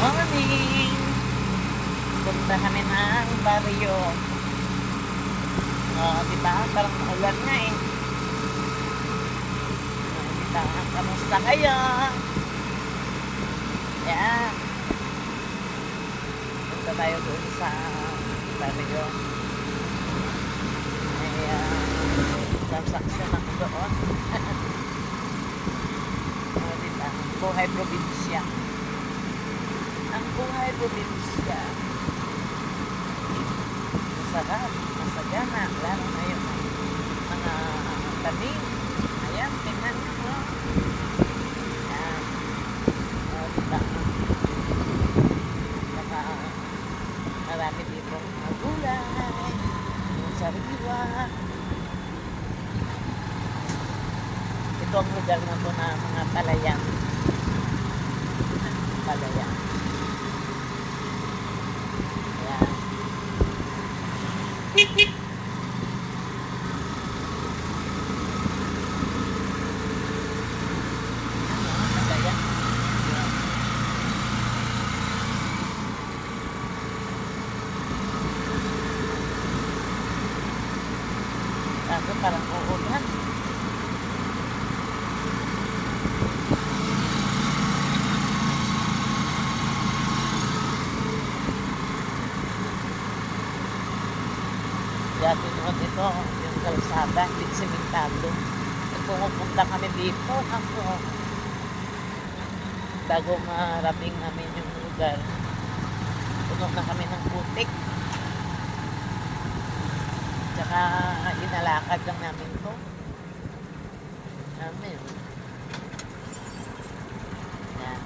Morning! Punta kami ng baryo. Diba? Parang ulan nga eh. Diba? Kamusta kayo? Yan. Punta tayo doon sa baryo. May transaction ako doon. Diba? Buhay probinsya. Ang buhay probinsya. Masarap, masagana, lalo na yung mga tanim. Ayan, tingnan mo. Ayan. Diba? Saka marami dito mga gulay, yung sariwa. Ito ang lugar na to na mga palayan. Palayan. Ayan. Palayan. Kaso parang uulan. Dati noon ito, yung kalsada, hindi simentado. Pumupunta kami dito, ako, bago marating namin yung lugar, puno na kami ng putik. Tsaka inalakad lang namin to. Amen. Yan.